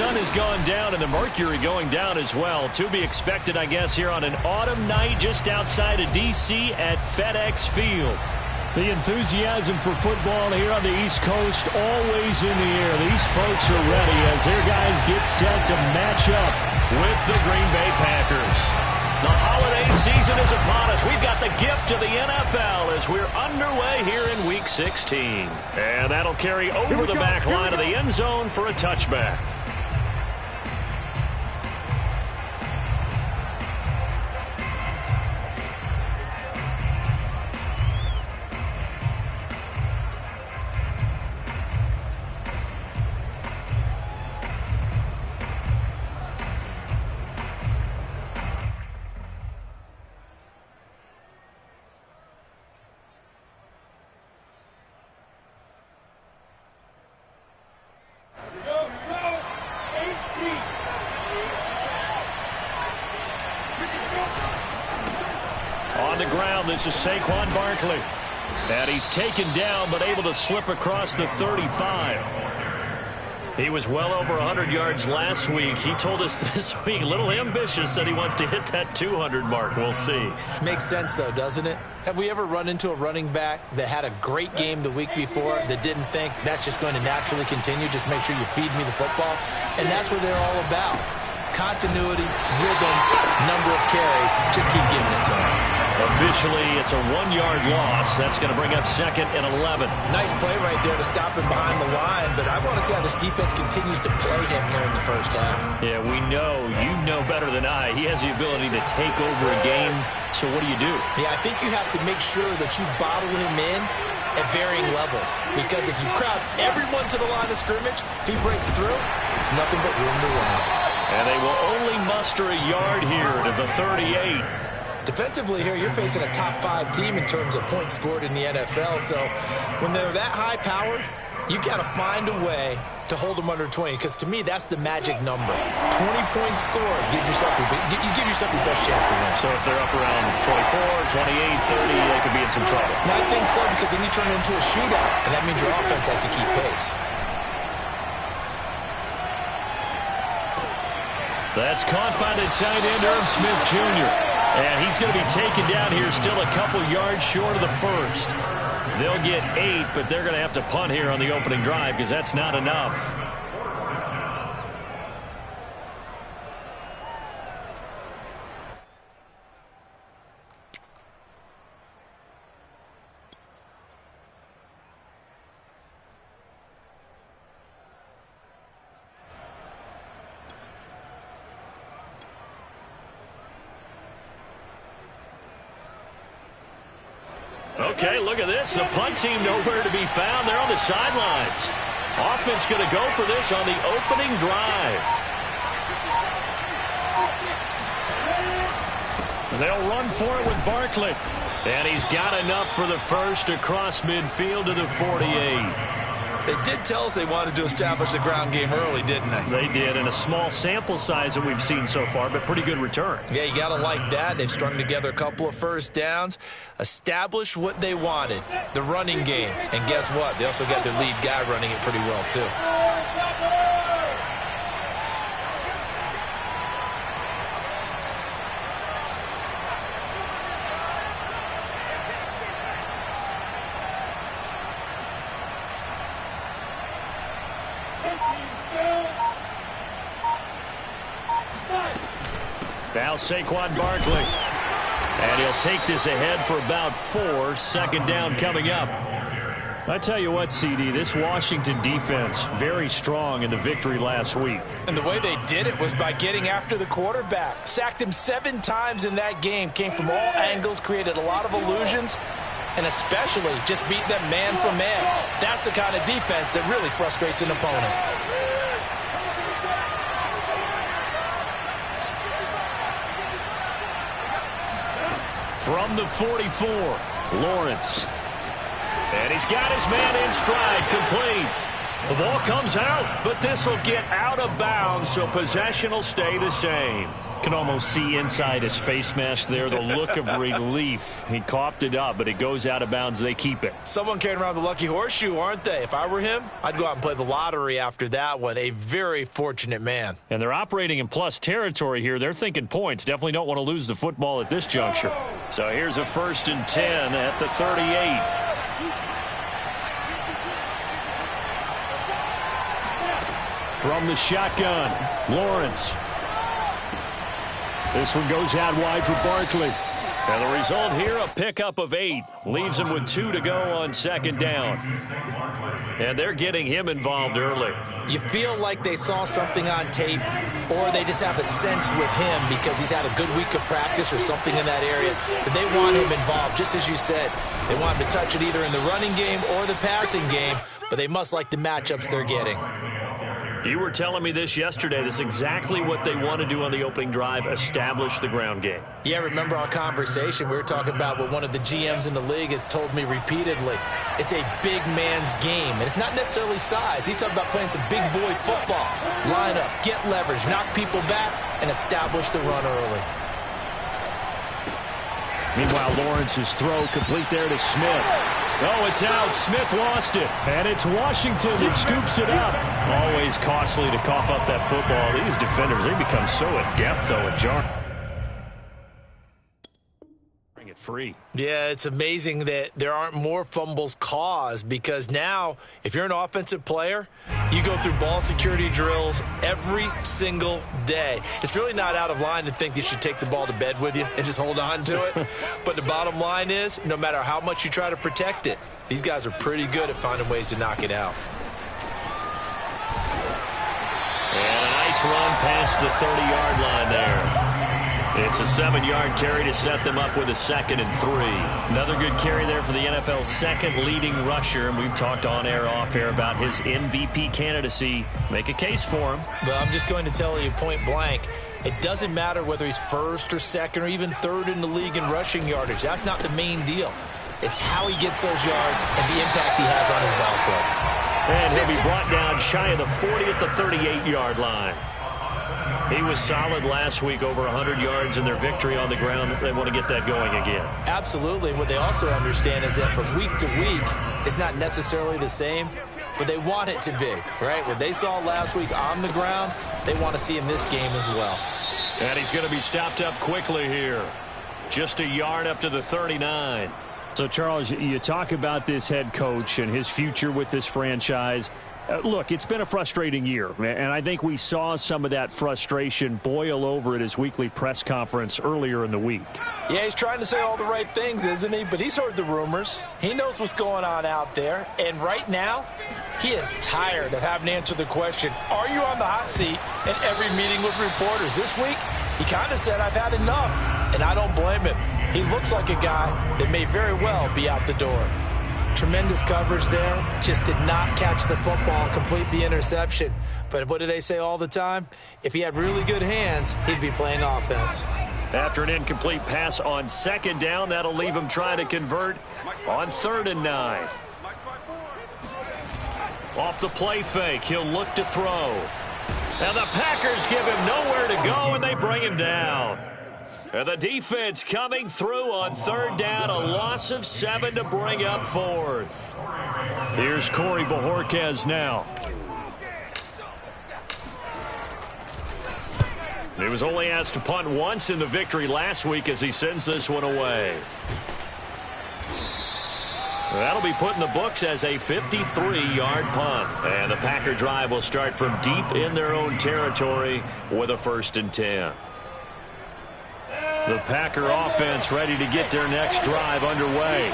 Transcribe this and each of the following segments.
sun has gone down and the mercury going down as well. To be expected, I guess, here on an autumn night just outside of D.C. at FedEx Field. The enthusiasm for football here on the East Coast always in the air. These folks are ready as their guys get set to match up with the Green Bay Packers. The holiday season is upon us. We've got the gift of the NFL as we're underway here in Week 16. And that'll carry over the back line of the end zone for a touchback. This is Saquon Barkley. And he's taken down but able to slip across the 35. He was well over 100 yards last week. He told us this week, a little ambitious, that he wants to hit that 200 mark. We'll see. Makes sense, though, doesn't it? Have we ever run into a running back that had a great game the week before that didn't think that's just going to naturally continue? Just make sure you feed me the football. And that's what they're all about. Continuity, rhythm, number of carries. Just keep giving it to him. Officially, it's a 1-yard loss. That's going to bring up 2nd and 11. Nice play right there to stop him behind the line, but I want to see how this defense continues to play him here in the first half. Yeah, we know. You know better than I. He has the ability to take over a game. So what do you do? Yeah, I think you have to make sure that you bottle him in at varying levels, because if you crowd everyone to the line of scrimmage, if he breaks through, there's nothing but room to run. And they will only muster a yard here to the 38. Defensively here, you're facing a top-5 team in terms of points scored in the NFL. So when they're that high-powered, you've got to find a way to hold them under 20, because to me, that's the magic number. 20 points scored gives yourself you give yourself your best chance to win. So if they're up around 24, 28, 30, they could be in some trouble. I think so, because then you turn it into a shootout, and that means your offense has to keep pace. That's caught by the tight end, Irv Smith Jr. And he's going to be taken down here still a couple yards short of the first. They'll get 8, but they're going to have to punt here on the opening drive because that's not enough. Okay, look at this. The punt team nowhere to be found. They're on the sidelines. Offense going to go for this on the opening drive. They'll run for it with Barkley. And he's got enough for the first across midfield to the 48. They did tell us they wanted to establish the ground game early, didn't they? They did, and a small sample size that we've seen so far, but pretty good return. Yeah, you got to like that. They've strung together a couple of first downs, established what they wanted, the running game. And guess what? They also got their lead guy running it pretty well, too. Now Saquon Barkley. And he'll take this ahead for about 4. Second down coming up. I tell you what, CD, this Washington defense, very strong in the victory last week. And the way they did it was by getting after the quarterback. Sacked him 7 times in that game. Came from all angles, created a lot of illusions, and especially just beat them man for man. That's the kind of defense that really frustrates an opponent. From the 44, Lawrence. And he's got his man in stride, complete. The ball comes out, but this will get out of bounds, so possession will stay the same. Can almost see inside his face mask there, the look of relief. He coughed it up, but it goes out of bounds. They keep it. Someone carrying around the lucky horseshoe, aren't they? If I were him, I'd go out and play the lottery after that one. A very fortunate man. And they're operating in plus territory here. They're thinking points. Definitely don't want to lose the football at this juncture. So here's a 1st and 10 at the 38. From the shotgun, Lawrence. This one goes out wide for Barkley. And the result here, a pickup of 8. Leaves him with 2 to go on 2nd down. And they're getting him involved early. You feel like they saw something on tape, or they just have a sense with him because he's had a good week of practice or something in that area that they want him involved. Just as you said, they want him to touch it either in the running game or the passing game, but they must like the matchups they're getting. You were telling me this yesterday. This is exactly what they want to do on the opening drive, establish the ground game. Yeah, remember our conversation? We were talking about what one of the GMs in the league has told me repeatedly. It's a big man's game, and it's not necessarily size. He's talking about playing some big boy football. Line up, get leverage, knock people back, and establish the run early. Meanwhile, Lawrence's throw complete there to Smith. Oh, it's out. Smith lost it. And it's Washington that scoops it up. Always costly to cough up that football. These defenders, they become so adept, though, at jarring. Bring it free. Yeah, it's amazing that there aren't more fumbles caused because now, if you're an offensive player, you go through ball security drills every single day. It's really not out of line to think you should take the ball to bed with you and just hold on to it. But the bottom line is, no matter how much you try to protect it, these guys are pretty good at finding ways to knock it out. And a nice run past the 30-yard line there. It's a 7-yard carry to set them up with a 2nd and 3. Another good carry there for the NFL's 2nd leading rusher, and we've talked on air, off air about his MVP candidacy. Make a case for him. But I'm just going to tell you point blank, it doesn't matter whether he's 1st or 2nd or even 3rd in the league in rushing yardage. That's not the main deal. It's how he gets those yards and the impact he has on his ball club. And he'll be brought down shy of the 40 at the 38-yard line. He was solid last week, over 100 yards in their victory on the ground. They want to get that going again. Absolutely. What they also understand is that from week to week, it's not necessarily the same, but they want it to be, right? What they saw last week on the ground, they want to see in this game as well. And he's going to be stopped up quickly here. Just a yard up to the 39. So, Charles, you talk about this head coach and his future with this franchise. Look, it's been a frustrating year, and I think we saw some of that frustration boil over at his weekly press conference earlier in the week. Yeah, he's trying to say all the right things, isn't he? But he's heard the rumors. He knows what's going on out there. And right now, he is tired of having to answer the question, are you on the hot seat in every meeting with reporters? This week, he kind of said, I've had enough. And I don't blame him. He looks like a guy that may very well be out the door. Tremendous coverage there. Just did not catch the football and complete the interception. But what do they say all the time? If he had really good hands, he'd be playing offense. After an incomplete pass on 2nd down, that'll leave him trying to convert on 3rd and 9. Off the play fake, he'll look to throw. And the Packers give him nowhere to go, and they bring him down. And the defense coming through on 3rd down, a loss of 7 to bring up 4th. Here's Corey Bojorquez now. He was only asked to punt once in the victory last week as he sends this one away. That'll be put in the books as a 53-yard punt. And the Packer drive will start from deep in their own territory with a 1st and 10. The Packer offense ready to get their next drive underway.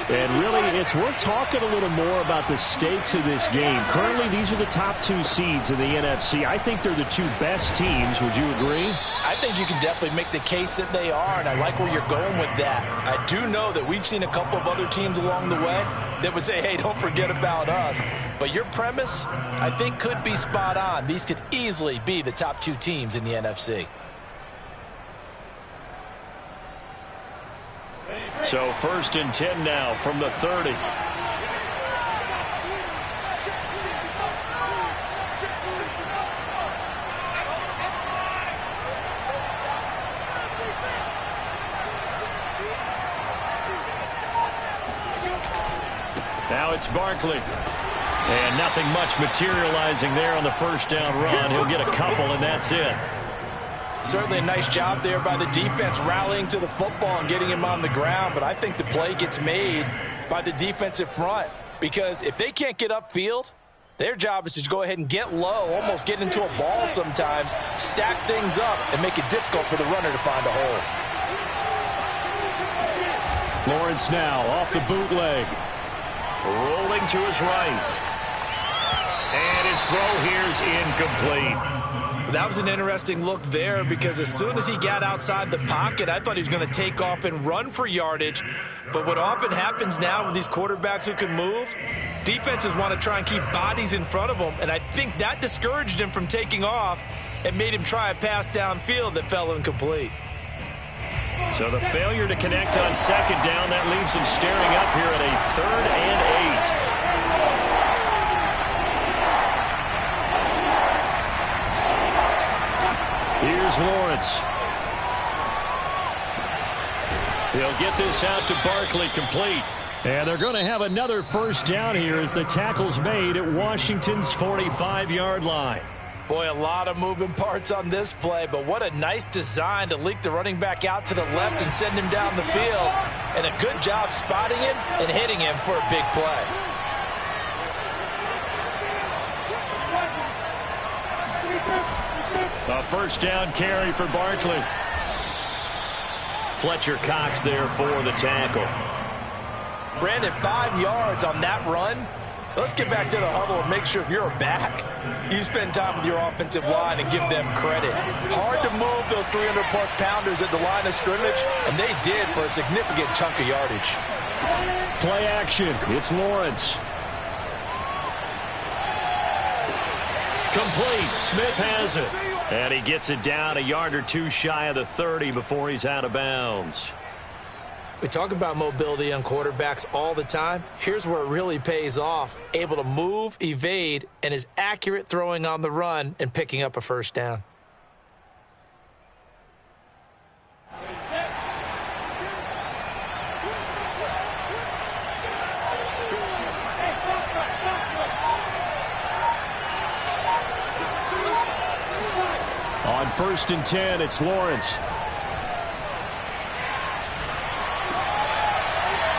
And really, it's worth talking a little more about the stakes of this game. Currently, these are the top 2 seeds in the NFC. I think they're the 2 best teams. Would you agree? I think you can definitely make the case that they are, and I like where you're going with that. I do know that we've seen a couple of other teams along the way that would say, hey, don't forget about us. But your premise, I think, could be spot on. These could easily be the top 2 teams in the NFC. So 1st and 10 now from the 30. it's Barkley. And nothing much materializing there on the first down run. He'll get a couple, and that's it. Certainly a nice job there by the defense rallying to the football and getting him on the ground. But I think the play gets made by the defensive front, because if they can't get upfield, their job is to go ahead and get low, almost get into a ball sometimes, stack things up, and make it difficult for the runner to find a hole. Lawrence now off the bootleg. Rolling to his right. And his throw here is incomplete. That was an interesting look there, because as soon as he got outside the pocket, I thought he was going to take off and run for yardage. But what often happens now with these quarterbacks who can move, defenses want to try and keep bodies in front of them, and I think that discouraged him from taking off and made him try a pass downfield that fell incomplete. So the failure to connect on second down, that leaves him staring up here at a 3rd and 8. Here's Lawrence. He'll get this out to Barkley, complete. And they're going to have another first down here as the tackle's made at Washington's 45-yard line. Boy, a lot of moving parts on this play, but what a nice design to leak the running back out to the left and send him down the field. And a good job spotting him and hitting him for a big play. A first down carry for Barkley. Fletcher Cox there for the tackle. Brandon, 5 yards on that run. Let's get back to the huddle and make sure if you're a back, you spend time with your offensive line and give them credit. Hard to move those 300-plus pounders at the line of scrimmage, and they did for a significant chunk of yardage. Play action. It's Lawrence. Complete. Smith has it. And he gets it down a yard or two shy of the 30 before he's out of bounds. We talk about mobility on quarterbacks all the time. Here's where it really pays off. Able to move, evade, and is accurate throwing on the run and picking up a first down. On 1st and 10, it's Lawrence.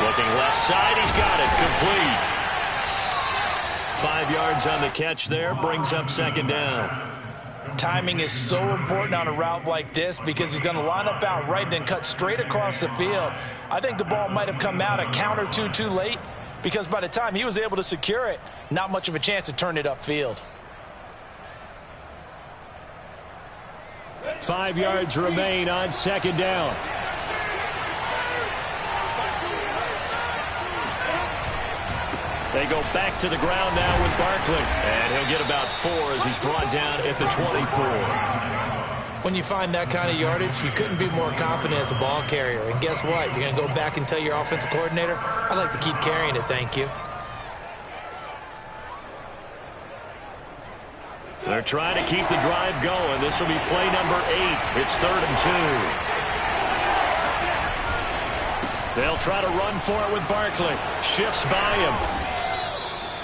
Looking left side, he's got it, complete. 5 yards on the catch there, brings up second down. Timing is so important on a route like this, because he's going to line up out right and then cut straight across the field. I think the ball might have come out a count or two too late, because by the time he was able to secure it, not much of a chance to turn it upfield. 5 yards remain on second down. They go back to the ground now with Barkley. And he'll get about 4 as he's brought down at the 24. When you find that kind of yardage, you couldn't be more confident as a ball carrier. And guess what? You're going to go back and tell your offensive coordinator, I'd like to keep carrying it, thank you. They're trying to keep the drive going. This will be play number 8. It's 3rd and 2. They'll try to run for it with Barkley. Shifts by him.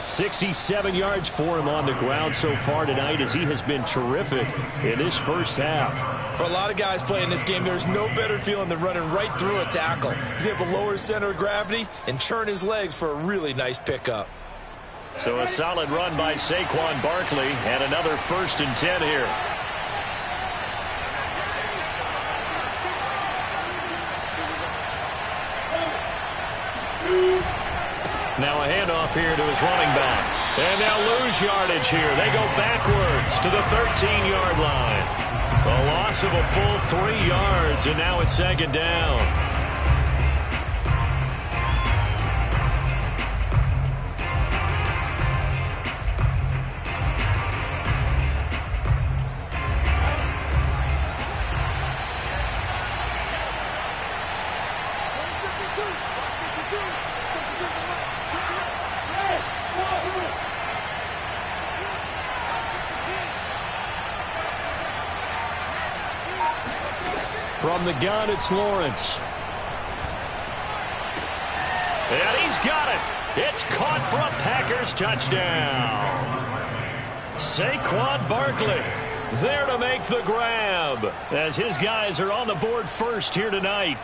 67 yards for him on the ground so far tonight, as he has been terrific in this first half. For a lot of guys playing this game, there's no better feeling than running right through a tackle. He's able to lower his center of gravity and churn his legs for a really nice pickup. So a solid run by Saquon Barkley, and another 1st and 10 here. Now a handoff here to his running back. And they'll lose yardage here. They go backwards to the 13-yard line. A loss of a full 3 yards, and now it's second down. From the gun, it's Lawrence. And he's got it. It's caught for a Packers touchdown. Saquon Barkley there to make the grab as his guys are on the board first here tonight.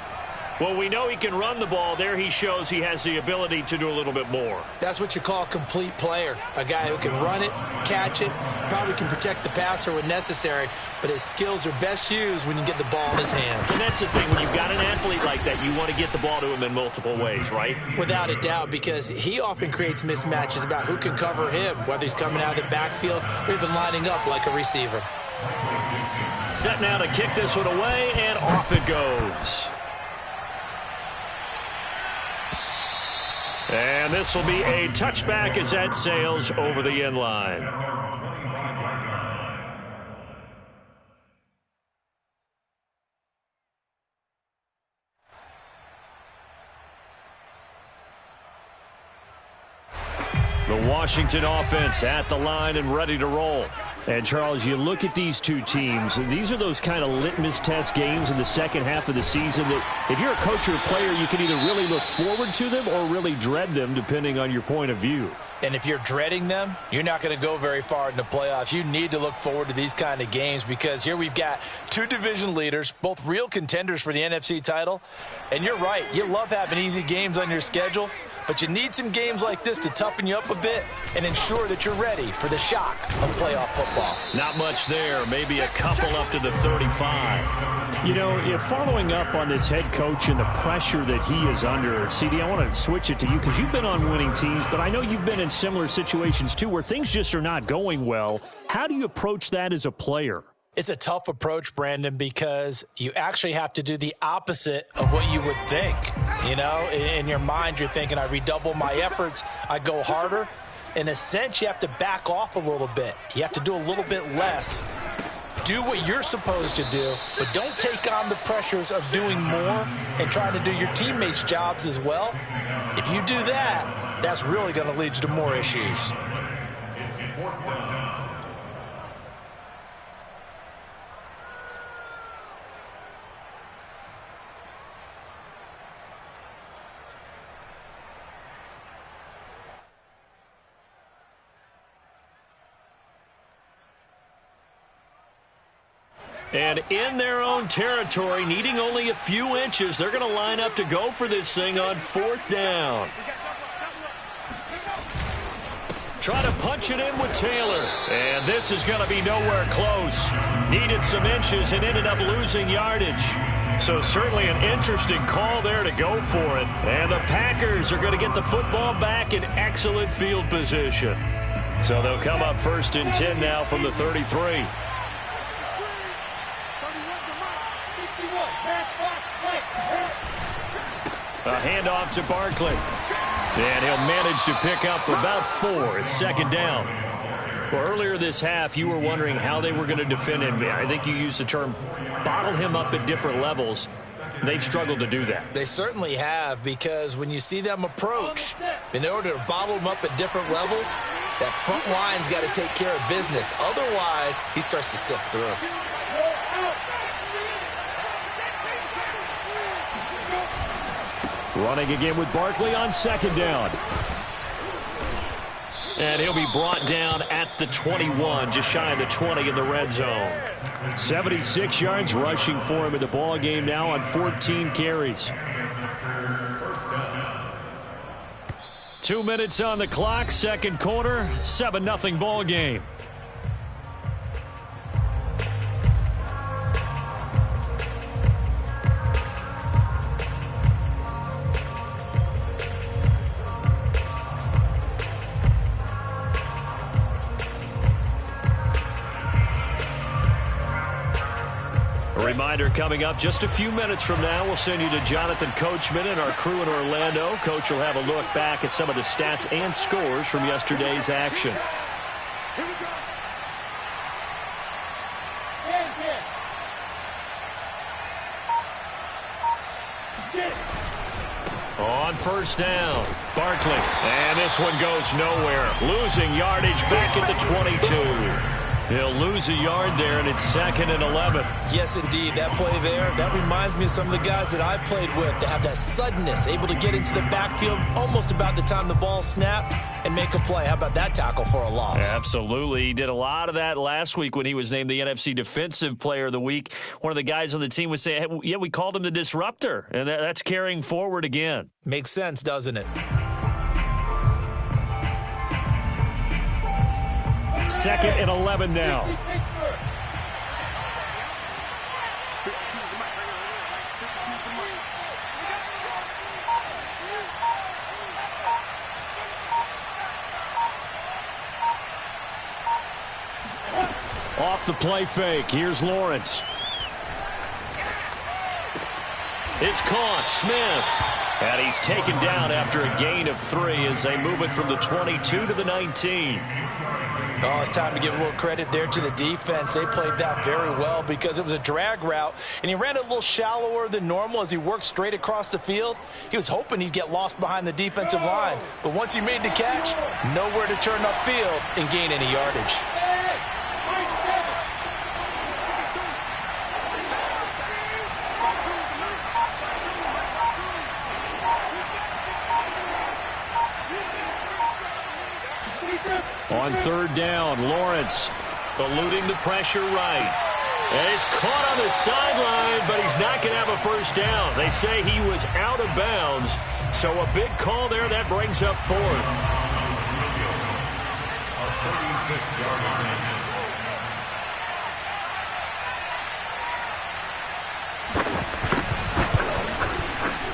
Well, we know he can run the ball. There he shows he has the ability to do a little bit more. That's what you call a complete player. A guy who can run it, catch it, probably can protect the passer when necessary, but his skills are best used when you get the ball in his hands. And that's the thing. When you've got an athlete like that, you want to get the ball to him in multiple ways, right? Without a doubt, because he often creates mismatches about who can cover him, whether he's coming out of the backfield or even lining up like a receiver. Set now to kick this one away, and off it goes. And this will be a touchback as that sails over the end line. The Washington offense at the line and ready to roll. And, Charles, you look at these two teams, these are those kind of litmus test games in the second half of the season that if you're a coach or a player, you can either really look forward to them or really dread them, depending on your point of view. And if you're dreading them, you're not going to go very far in the playoffs. You need to look forward to these kind of games because here we've got two division leaders, both real contenders for the NFC title. And you're right, you love having easy games on your schedule, but you need some games like this to toughen you up a bit and ensure that you're ready for the shock of playoff football. Not much there, maybe a couple up to the 35. You know, if following up on this head coach and the pressure that he is under, CD, I want to switch it to you because you've been on winning teams, but I know you've been in similar situations too where things just are not going well. How do you approach that as a player? It's a tough approach, Brandon, because you actually have to do the opposite of what you would think. You know, in your mind, you're thinking, I redouble my efforts, I go harder. In a sense, you have to back off a little bit. You have to do a little bit less. Do what you're supposed to do, but don't take on the pressures of doing more and trying to do your teammates' jobs as well. If you do that, that's really going to lead you to more issues. And in their own territory, needing only a few inches, they're going to line up to go for this thing on fourth down. Try to punch it in with Taylor. And this is going to be nowhere close. Needed some inches and ended up losing yardage. So certainly an interesting call there to go for it. And the Packers are going to get the football back in excellent field position. So they'll come up first and 10 now from the 33. A handoff to Barkley. And he'll manage to pick up about 4. It's second down. Well, earlier this half, you were wondering how they were going to defend him. I think you used the term bottle him up at different levels. They've struggled to do that. They certainly have, because when you see them approach, in order to bottle him up at different levels, that front line's got to take care of business. Otherwise, he starts to slip through. Running again with Barkley on second down. And he'll be brought down at the 21, just shy of the 20 in the red zone. 76 yards rushing for him in the ball game now on 14 carries. 2 minutes on the clock, second quarter, 7-0 ball game. Reminder coming up just a few minutes from now. We'll send you to Jonathan Coachman and our crew in Orlando. Coach will have a look back at some of the stats and scores from yesterday's action. On first down, Barkley. And this one goes nowhere. Losing yardage back at the 22. He'll lose a yard there, and it's 2nd and 11. Yes, indeed. That play there, that reminds me of some of the guys that I played with that have that suddenness, able to get into the backfield almost about the time the ball snapped and make a play. How about that tackle for a loss? Absolutely. He did a lot of that last week when he was named the NFC Defensive Player of the Week. One of the guys on the team was saying, hey, yeah, we called him the disruptor, and that's carrying forward again. Makes sense, doesn't it? 2nd and 11 now. Off the play fake. Here's Lawrence. It's caught. Smith. And he's taken down after a gain of 3 as they move it from the 22 to the 19. Oh, it's time to give a little credit there to the defense. They played that very well because it was a drag route, and he ran it a little shallower than normal as he worked straight across the field. He was hoping he'd get lost behind the defensive line, but once he made the catch, nowhere to turn upfield and gain any yardage. On 3rd down, Lawrence Eluding the pressure right. And he's caught on the sideline, but he's not going to have a first down. They say he was out of bounds. So a big call there. That brings up 4th.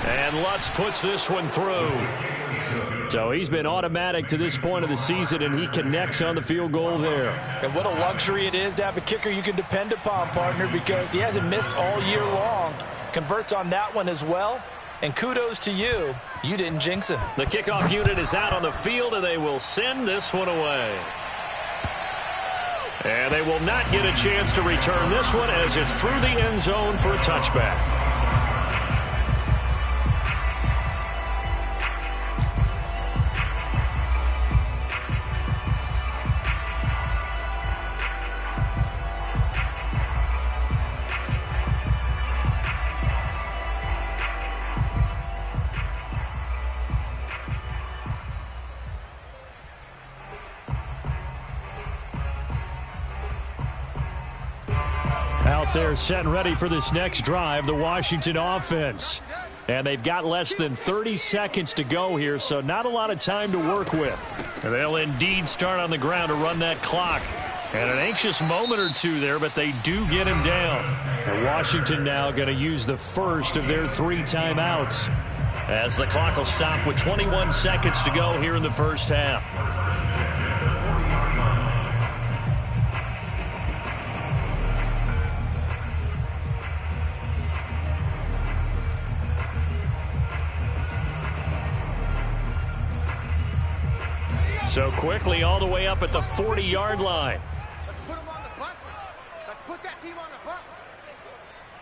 And Lutz puts this one through. So he's been automatic to this point of the season, and he connects on the field goal there. And what a luxury it is to have a kicker you can depend upon, partner, because he hasn't missed all year long. Converts on that one as well. And kudos to you. You didn't jinx him. The kickoff unit is out on the field, and they will send this one away. And they will not get a chance to return this one as it's through the end zone for a touchback. They're set and ready for this next drive, the Washington offense. And they've got less than 30 seconds to go here, so not a lot of time to work with. They'll indeed start on the ground to run that clock. And an anxious moment or two there, but they do get him down. And Washington now going to use the first of their 3 timeouts. As the clock will stop with 21 seconds to go here in the first half. So quickly all the way up at the 40-yard line. Let's put them on the buses. Let's put that team on the bus.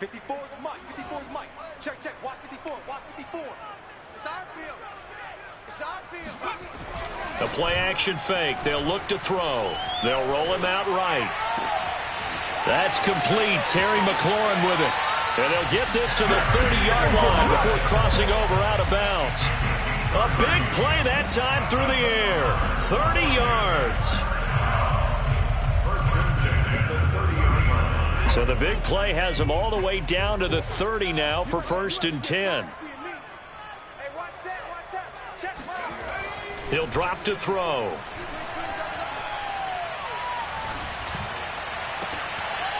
54 is Mike. 54 is Mike. Check, check. Watch 54. Watch 54. It's our field. It's our field. The play action fake. They'll look to throw. They'll roll him out right. That's complete. Terry McLaurin with it. And they'll get this to the 30-yard line before crossing over out of bounds. A big play that time through the air. 30 yards. So the big play has him all the way down to the 30 now for 1st and 10. He'll drop to throw.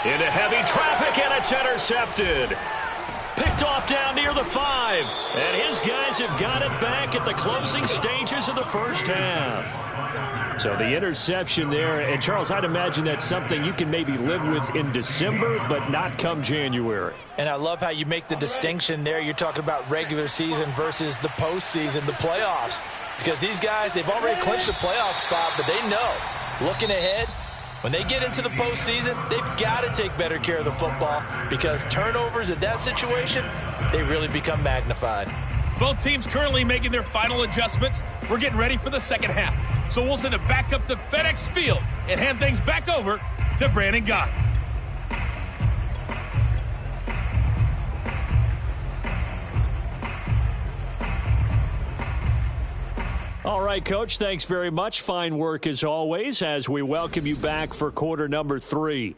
Into heavy traffic, and it's intercepted. Picked off down near the 5. And his guys have got it back at the closing stages of the first half. So the interception there, and Charles, I'd imagine that's something you can maybe live with in December, but not come January. And I love how you make the distinction there. You're talking about regular season versus the postseason, the playoffs. Because these guys, they've already clinched the playoff spot, but they know, looking ahead, when they get into the postseason, they've got to take better care of the football because turnovers at that situation, they really become magnified. Both teams currently making their final adjustments. We're getting ready for the second half. So we'll send it back up to FedEx Field and hand things back over to Brandon Gott. All right, Coach, thanks very much. Fine work as always as we welcome you back for quarter number 3.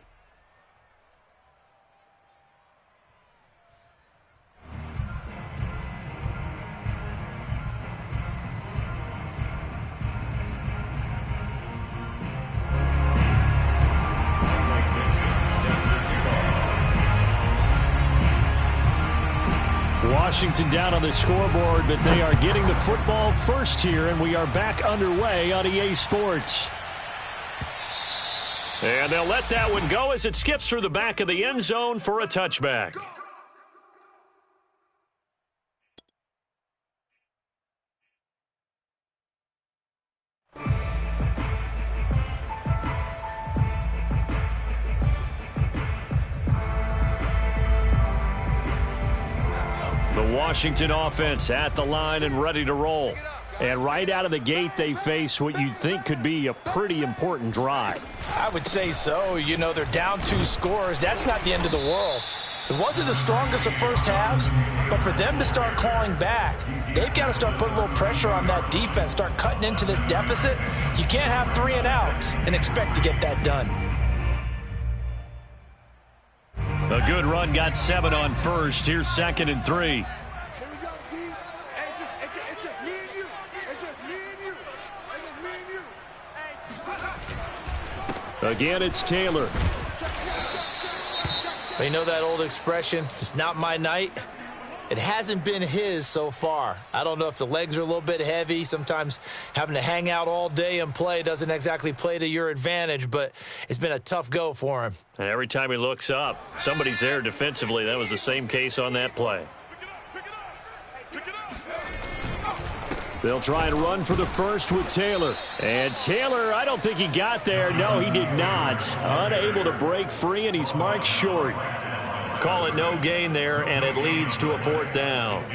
Washington down on the scoreboard, but they are getting the football first here, and we are back underway on EA Sports. And they'll let that one go as it skips through the back of the end zone for a touchback. The Washington offense at the line and ready to roll. And right out of the gate, they face what you'd think could be a pretty important drive. I would say so. You know, they're down 2 scores. That's not the end of the world. It wasn't the strongest of first halves, but for them to start clawing back, they've got to start putting a little pressure on that defense, start cutting into this deficit. You can't have 3 and outs and expect to get that done. A good run got 7 on first. Here's 2nd and 3. Here we go, D. Hey, it's just me and you. It's just me and you. It's just me and you. Again, it's Taylor. You know that old expression, it's not my night? It hasn't been his so far. I don't know if the legs are a little bit heavy. Sometimes having to hang out all day and play doesn't exactly play to your advantage, but it's been a tough go for him. And every time he looks up, somebody's there defensively. That was the same case on that play. They'll try and run for the first with Taylor. And Taylor, I don't think he got there. No, he did not. Unable to break free, and he's marked short. Call it no gain there, and it leads to a 4th down.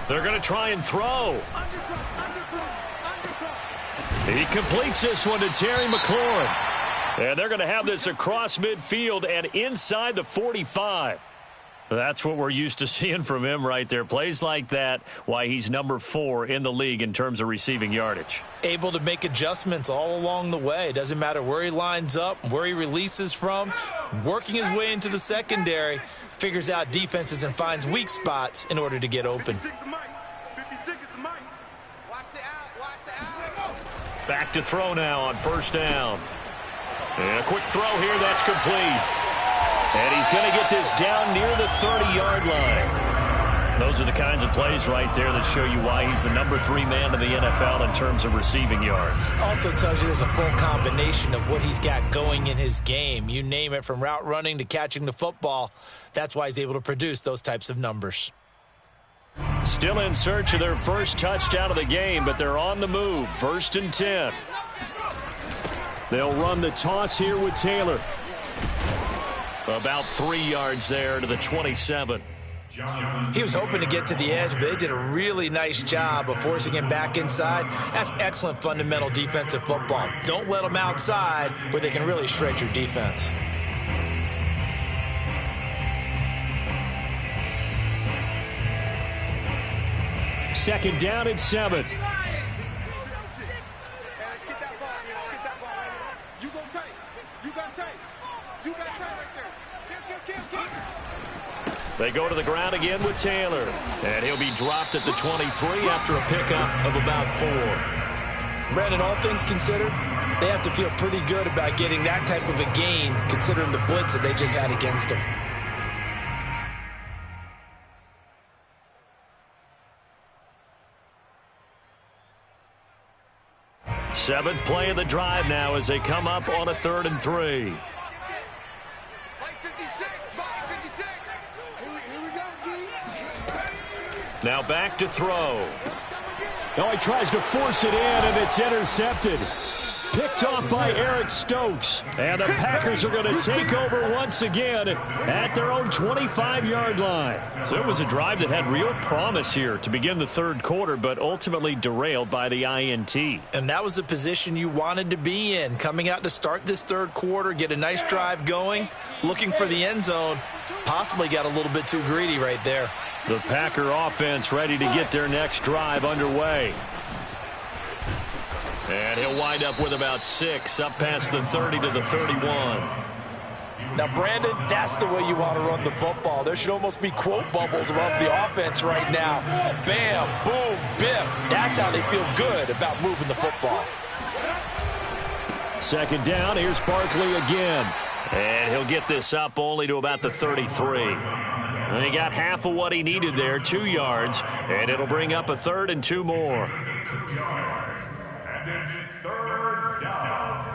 They're going to try and throw. He completes this one to Terry McLaurin. And they're going to have this across midfield and inside the 45. That's what we're used to seeing from him right there. Plays like that, why he's number 4 in the league in terms of receiving yardage. Able to make adjustments all along the way. Doesn't matter where he lines up, where he releases from. Working his way into the secondary. Figures out defenses and finds weak spots in order to get open. 56 is the mic. Watch the out. Back to throw now on 1st down. And a quick throw here, that's complete. And he's going to get this down near the 30-yard line. Those are the kinds of plays right there that show you why he's the number 3 man in the NFL in terms of receiving yards. Also tells you there's a full combination of what he's got going in his game. You name it, from route running to catching the football. That's why he's able to produce those types of numbers. Still in search of their first touchdown of the game, but they're on the move. 1st and 10. They'll run the toss here with Taylor. About 3 yards there to the 27. He was hoping to get to the edge, but they did a really nice job of forcing him back inside. That's excellent fundamental defensive football. Don't let them outside where they can really shred your defense. Second down at 7. They go to the ground again with Taylor. And he'll be dropped at the 23 after a pickup of about 4. Brandon, all things considered, they have to feel pretty good about getting that type of a gain, considering the blitz that they just had against them. Seventh play of the drive now as they come up on a 3rd and 3. Now back to throw. Oh, he tries to force it in, and it's intercepted. Picked off by Eric Stokes. And the Packers are going to take over once again at their own 25-yard line. So it was a drive that had real promise here to begin the third quarter, but ultimately derailed by the INT. And that was the position you wanted to be in, coming out to start this third quarter, get a nice drive going, looking for the end zone. Possibly got a little bit too greedy right there. The Packer offense ready to get their next drive underway. And he'll wind up with about 6, up past the 30 to the 31. Now, Brandon, that's the way you want to run the football. There should almost be quote bubbles above the offense right now. Bam, boom, biff. That's how they feel good about moving the football. Second down, here's Barkley again. And he'll get this up only to about the 33. And he got half of what he needed there, 2 yards, and it'll bring up a 3rd and 2 more. 2 yards, and it's 3rd down.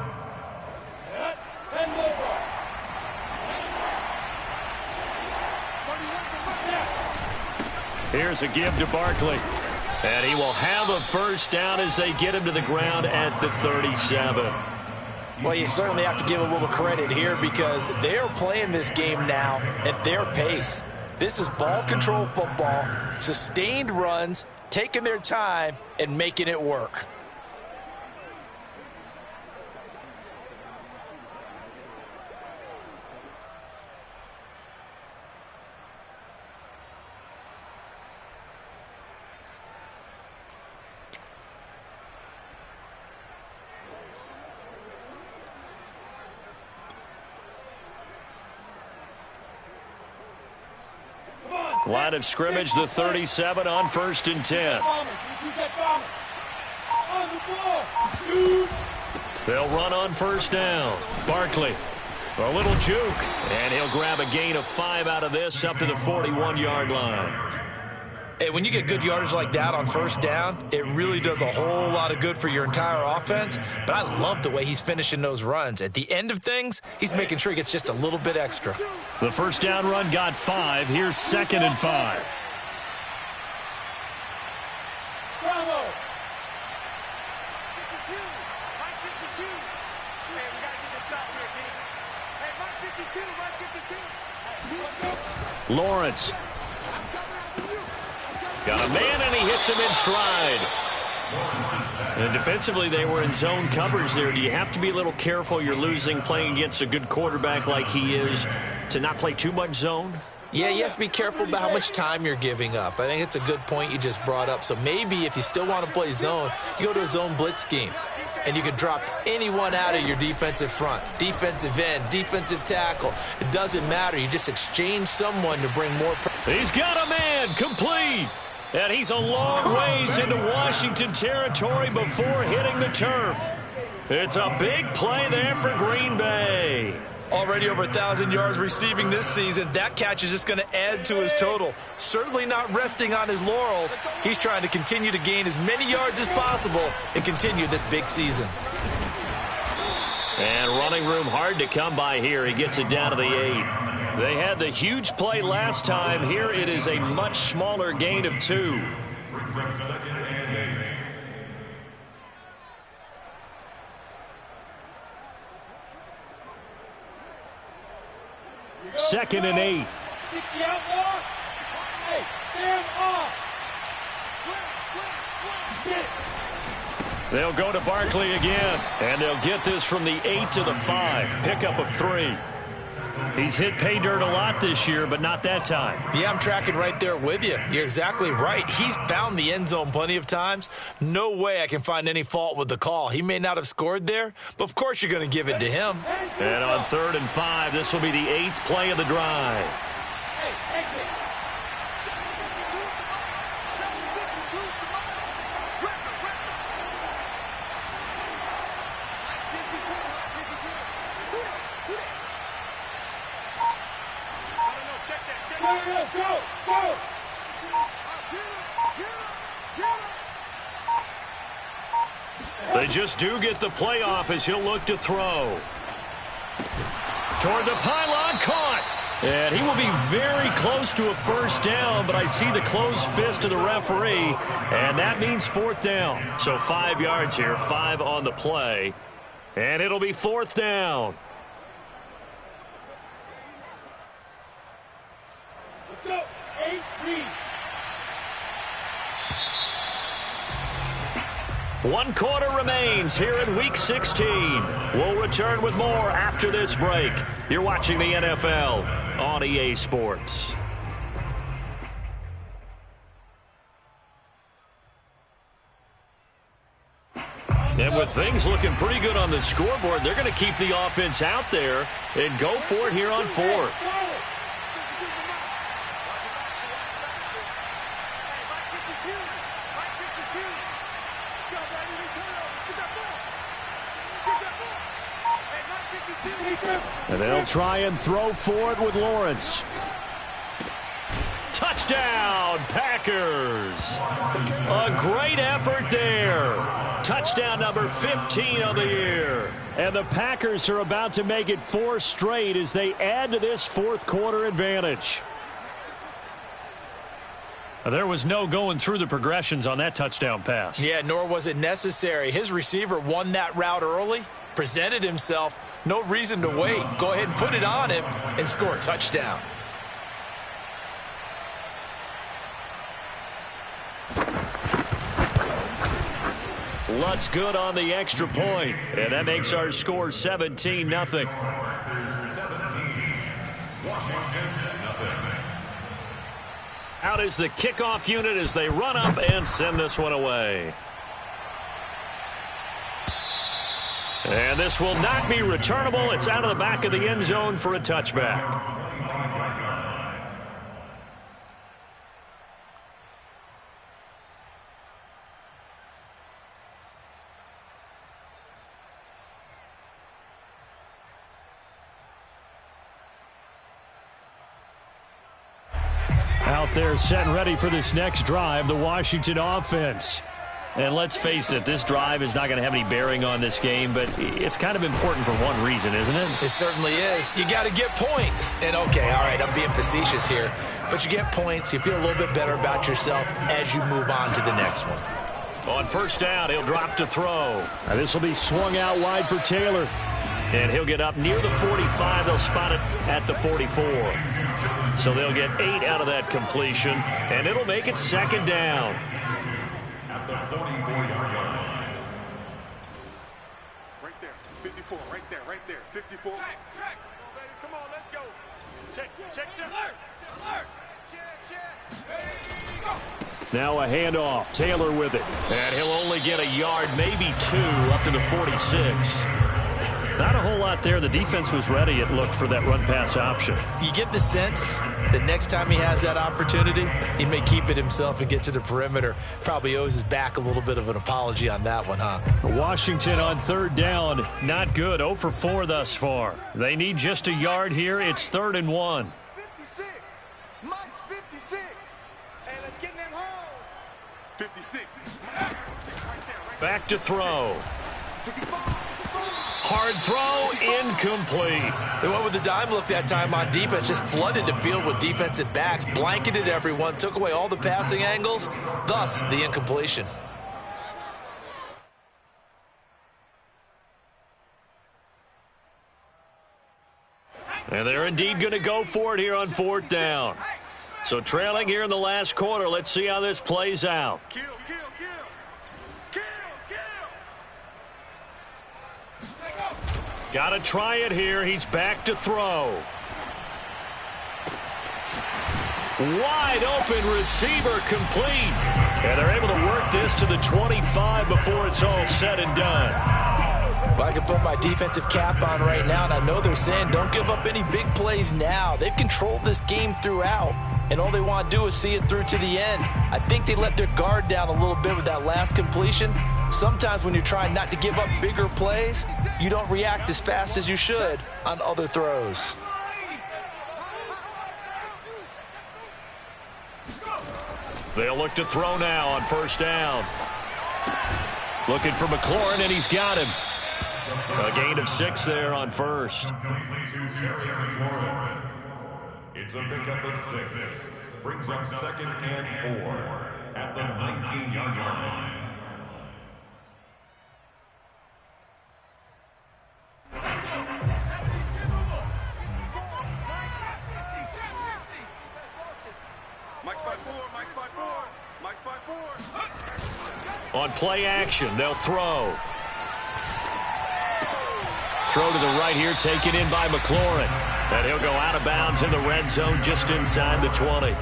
Here's a give to Barkley. And he will have a first down as they get him to the ground at the 37. Well, you certainly have to give a little credit here because they're playing this game now at their pace. This is ball control football, sustained runs, taking their time, and making it work. Line of scrimmage, the 37 on 1st and 10. They'll run on 1st down. Barkley, a little juke, and he'll grab a gain of 5 out of this up to the 41-yard line. Hey, when you get good yardage like that on 1st down, it really does a whole lot of good for your entire offense. But I love the way he's finishing those runs. At the end of things, he's making sure he gets just a little bit extra. The 1st down run got 5. Here's 2nd and 5. Bravo. 52. Mike 52. Hey, we got to get this stop here, team. Hey, Mike 52. Mike 52. Lawrence. Got a man, and he hits him in stride. And defensively, they were in zone coverage there. Do you have to be a little careful? You're losing playing against a good quarterback like he is to not play too much zone? Yeah, you have to be careful about how much time you're giving up. I think it's a good point you just brought up. So maybe if you still want to play zone, you go to a zone blitz scheme. And you can drop anyone out of your defensive front. Defensive end, defensive tackle. It doesn't matter. You just exchange someone to bring more pressure. He's got a man, complete. And he's a long ways into Washington territory before hitting the turf. It's a big play there for Green Bay. Already over 1,000 yards receiving this season. That catch is just going to add to his total. Certainly not resting on his laurels. He's trying to continue to gain as many yards as possible and continue this big season. And running room hard to come by here. He gets it down to the 8. They had the huge play last time. Here it is a much smaller gain of 2. Brings up 2nd and 8. Second and 8. 60 out more. Hey, Sam off. Swing. They'll go to Barkley again, and they'll get this from the 8 to the 5. Pickup of 3. He's hit pay dirt a lot this year, but not that time. Yeah, I'm tracking right there with you. You're exactly right. He's found the end zone plenty of times. No way I can find any fault with the call. He may not have scored there, but of course you're going to give it to him. And on 3rd and 5, this will be the 8th play of the drive. Hey, exit. Go. They just do get the playoff as he'll look to throw. Toward the pylon, caught. And he will be very close to a first down, but I see the closed fist of the referee, and that means 4th down. So 5 yards here, 5 on the play. And it'll be 4th down. Let's go. 8-3. 1 quarter remains here in Week 16. We'll return with more after this break. You're watching the NFL on EA Sports. And with things looking pretty good on the scoreboard, they're going to keep the offense out there and go for it here on 4th. And they'll try and throw for it with Lawrence. Touchdown, Packers. A great effort there. Touchdown number 15 of the year. And the Packers are about to make it 4 straight as they add to this 4th quarter advantage. There was no going through the progressions on that touchdown pass. Yeah, nor was it necessary. His receiver won that route early, presented himself. No reason to wait. Go ahead and put it on him and score a touchdown. Lutz good on the extra point, and that makes our score 17-0. 17. Washington, nothing. Out is the kickoff unit as they run up and send this one away. And this will not be returnable. It's out of the back of the end zone for a touchback. Out there set and ready for this next drive, the Washington offense. And let's face it, this drive is not going to have any bearing on this game, but it's kind of important for one reason, isn't it? It certainly is. You got to get points. And, okay, all right, I'm being facetious here. But you get points, you feel a little bit better about yourself as you move on to the next one. On 1st down, he'll drop to throw. This will be swung out wide for Taylor. And he'll get up near the 45. They'll spot it at the 44. So they'll get 8 out of that completion, and it'll make it 2nd down. At the 44-yard line. Right there. 54. Right there. Right there. 54. Check. Check. Come on, let's go. Check. Check. Check. Alert. Alert. Now a handoff. Taylor with it. And he'll only get a yard, maybe 2, up to the 46. Not a whole lot there. The defense was ready, it looked, for that run-pass option. You get the sense that next time he has that opportunity, he may keep it himself and get to the perimeter. Probably owes his back a little bit of an apology on that one, huh? Washington on 3rd down. Not good. 0 for 4 thus far. They need just a yard here. It's 3rd and 1. 56. Mike's 56. Hey, let's get in them holes. 56. Back to throw. Hard throw, incomplete. They went with the dime look that time on defense, just flooded the field with defensive backs, blanketed everyone, took away all the passing angles, thus the incompletion. And they're indeed going to go for it here on 4th down. So trailing here in the last quarter, let's see how this plays out. Kill, kill, kill. Kill, kill. Got to try it here. He's back to throw. Wide open receiver complete. And they're able to work this to the 25 before it's all said and done. Well, I can put my defensive cap on right now, and I know they're saying don't give up any big plays now. They've controlled this game throughout, and all they want to do is see it through to the end. I think they let their guard down a little bit with that last completion. Sometimes when you're trying not to give up bigger plays, you don't react as fast as you should on other throws. They'll look to throw now on 1st down. Looking for McLaurin, and he's got him. A gain of 6 there on 1st. It's a pickup of 6. Brings up 2nd and 4 at the 19-yard line. On play action, they'll throw. Throw to the right here, taken in by McLaurin. And he'll go out of bounds in the red zone just inside the 20.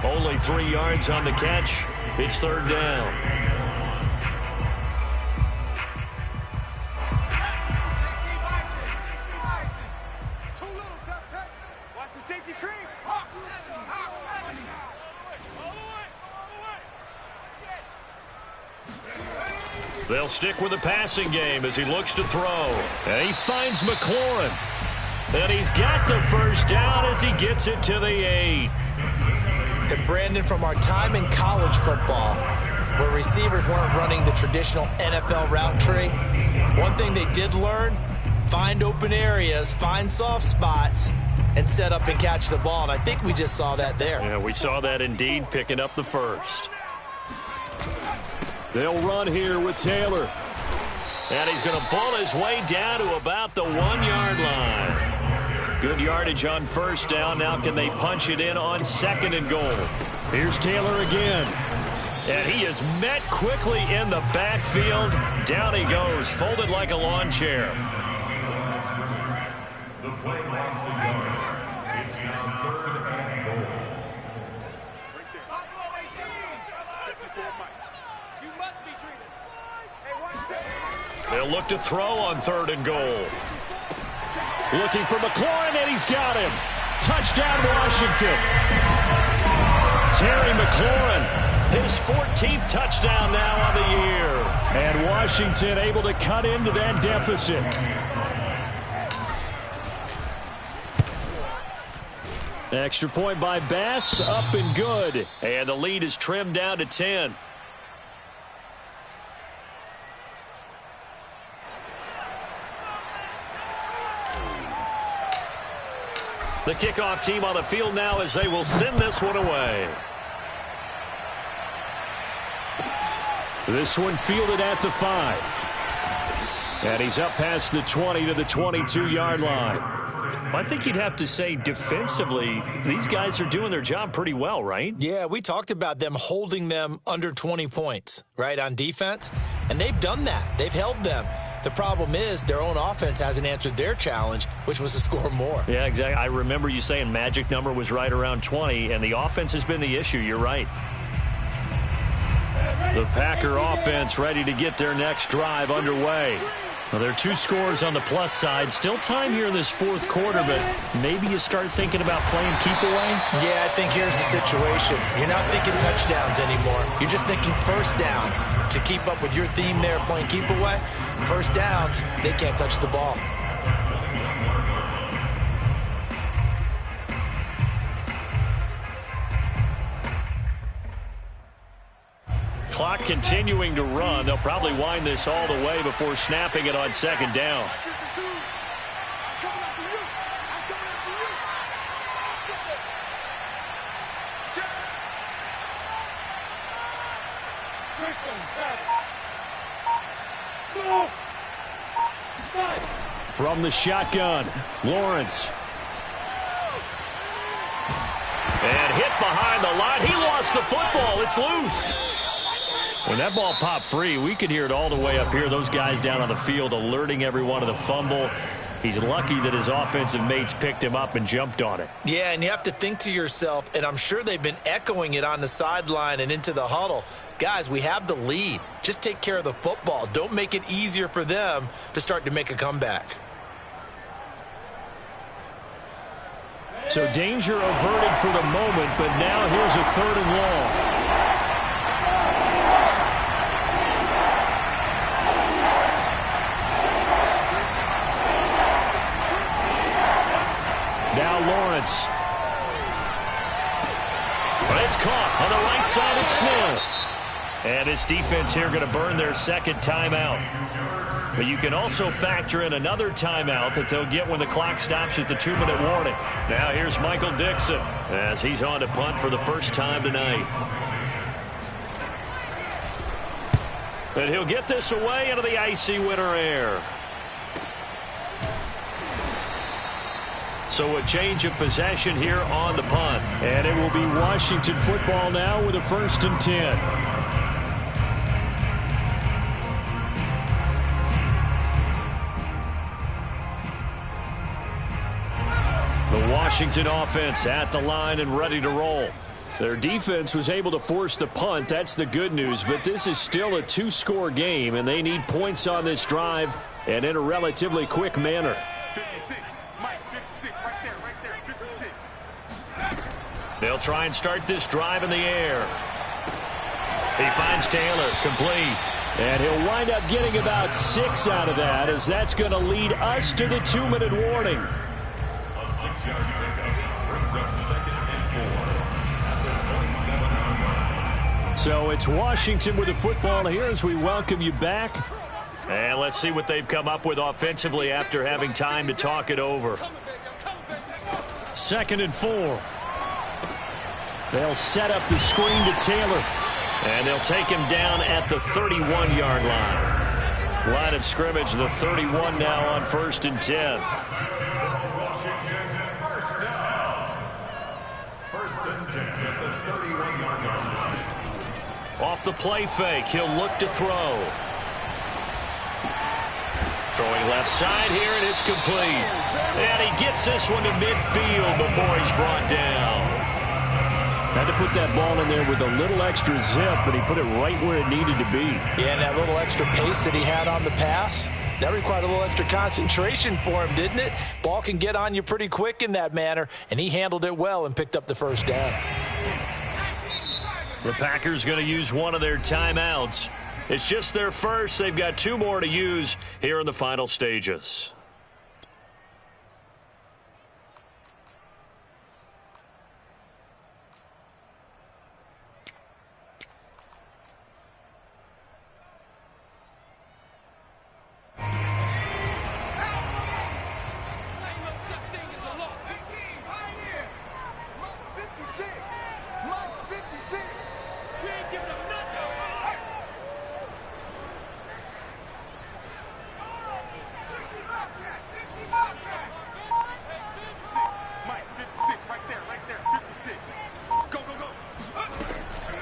Only 3 yards on the catch. It's third down. Too little, Tuff. Watch the safety creep. They'll stick with the passing game as he looks to throw. And he finds McLaurin. And he's got the first down as he gets it to the 8. And Brandon, from our time in college football, where receivers weren't running the traditional NFL route tree, one thing they did learn, find open areas, find soft spots, and set up and catch the ball. And I think we just saw that there. Yeah, we saw that indeed, picking up the first. They'll run here with Taylor. And he's going to bull his way down to about the 1-yard line. Good yardage on first down. Now can they punch it in on 2nd and goal? Here's Taylor again. And he is met quickly in the backfield. Down he goes, folded like a lawn chair. The play lost a yard. It's now 3rd and goal. You must be treated. Hey, watch this. They'll look to throw on 3rd and goal. Looking for McLaurin, and he's got him. Touchdown, Washington. Terry McLaurin, his 14th touchdown now on the year. And Washington able to cut into that deficit. Extra point by Bass, up and good. And the lead is trimmed down to 10. The kickoff team on the field now as they will send this one away. This one fielded at the 5. And he's up past the 20 to the 22-yard line. I think you'd have to say defensively, these guys are doing their job pretty well, right? Yeah, we talked about them holding them under 20 points, right, on defense. And they've done that. They've held them. The problem is their own offense hasn't answered their challenge, which was to score more. Yeah, exactly. I remember you saying magic number was right around 20, and the offense has been the issue. You're right. The Packer offense ready to get their next drive underway. Well, there are 2 scores on the plus side. Still time here in this 4th quarter, but maybe you start thinking about playing keep away? Yeah, I think here's the situation. You're not thinking touchdowns anymore. You're just thinking first downs. To keep up with your theme there, playing keep away, first downs, they can't touch the ball. Clock continuing to run. They'll probably wind this all the way before snapping it on 2nd down. From the shotgun, Lawrence. And hit behind the line. He lost the football. It's loose. When that ball popped free, we could hear it all the way up here. Those guys down on the field alerting everyone of the fumble. He's lucky that his offensive mates picked him up and jumped on it. Yeah, and you have to think to yourself, and I'm sure they've been echoing it on the sideline and into the huddle. Guys, we have the lead. Just take care of the football. Don't make it easier for them to start to make a comeback. So danger averted for the moment, but now here's a 3rd and long. Now Lawrence. But it's caught on the right side. It's Smith. And this defense here going to burn their 2nd timeout. But you can also factor in another timeout that they'll get when the clock stops at the 2-minute warning. Now here's Michael Dixon as he's on to punt for the first time tonight. And he'll get this away into the icy winter air. So a change of possession here on the punt. And it will be Washington football now with a 1st and 10. Washington offense at the line and ready to roll. Their defense was able to force the punt. That's the good news. But this is still a two-score game, and they need points on this drive and in a relatively quick manner. 56. Mike, 56. Right there. 56. They'll try and start this drive in the air. He finds Taylor, complete. And he'll wind up getting about 6 out of that, as that's going to lead us to the 2-minute warning. A 6-yard pickup brings up 2nd and 4 at the 27-yard line. So it's Washington with the football here as we welcome you back. And let's see what they've come up with offensively after having time to talk it over. 2nd and 4. They'll set up the screen to Taylor. And they'll take him down at the 31-yard line. Line of scrimmage, the 31 now on 1st and 10. Washington, first down. 1st and 10 at the 31-yard line. Off the play fake, he'll look to throw. Throwing left side here, and it's complete. And he gets this one to midfield before he's brought down. Had to put that ball in there with a little extra zip, but he put it right where it needed to be. Yeah, and that little extra pace that he had on the pass, that required a little extra concentration for him, didn't it? Ball can get on you pretty quick in that manner, and he handled it well and picked up the first down. The Packers going to use one of their timeouts. It's just their first. They've got 2 more to use here in the final stages.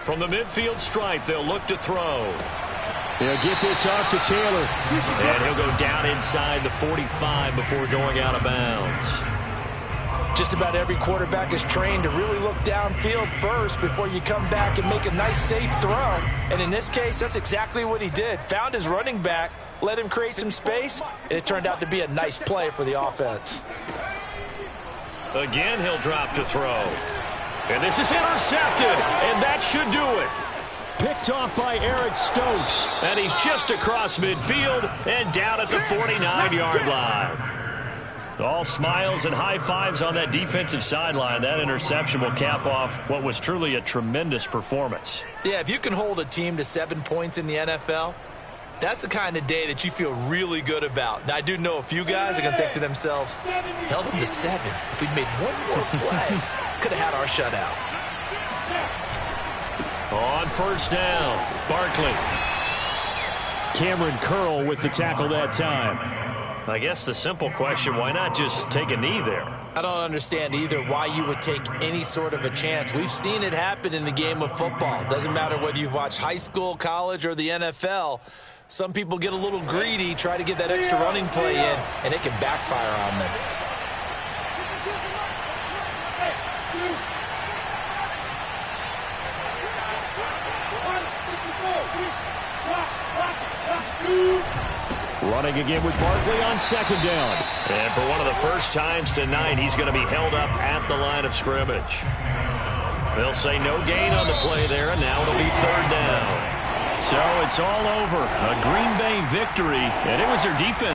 From the midfield stripe, they'll look to throw. They'll get this off to Taylor. And he'll go down inside the 45 before going out of bounds. Just about every quarterback is trained to really look downfield first before you come back and make a nice, safe throw. And in this case, that's exactly what he did. Found his running back, let him create some space, and it turned out to be a nice play for the offense. Again, he'll drop to throw. And this is intercepted, and that should do it. Picked off by Eric Stokes, and he's just across midfield and down at the 49-yard line. All smiles and high fives on that defensive sideline. That interception will cap off what was truly a tremendous performance. Yeah, if you can hold a team to 7 points in the NFL, that's the kind of day that you feel really good about. Now, I do know a few guys are going to think to themselves, held them to 7. If we'd made one more play, could have had our shutout. On first down, Barkley. Cameron Curl with the tackle that time. I guess the simple question, why not just take a knee there? I don't understand either why you would take any sort of a chance. We've seen it happen in the game of football. Doesn't matter whether you've watched high school, college, or the NFL. Some people get a little greedy, try to get that extra running play in, and it can backfire on them. Running again with Barkley on second down. And for one of the first times tonight, he's going to be held up at the line of scrimmage. They'll say no gain on the play there, and now it'll be third down. So it's all over. A Green Bay victory, and it was their defense.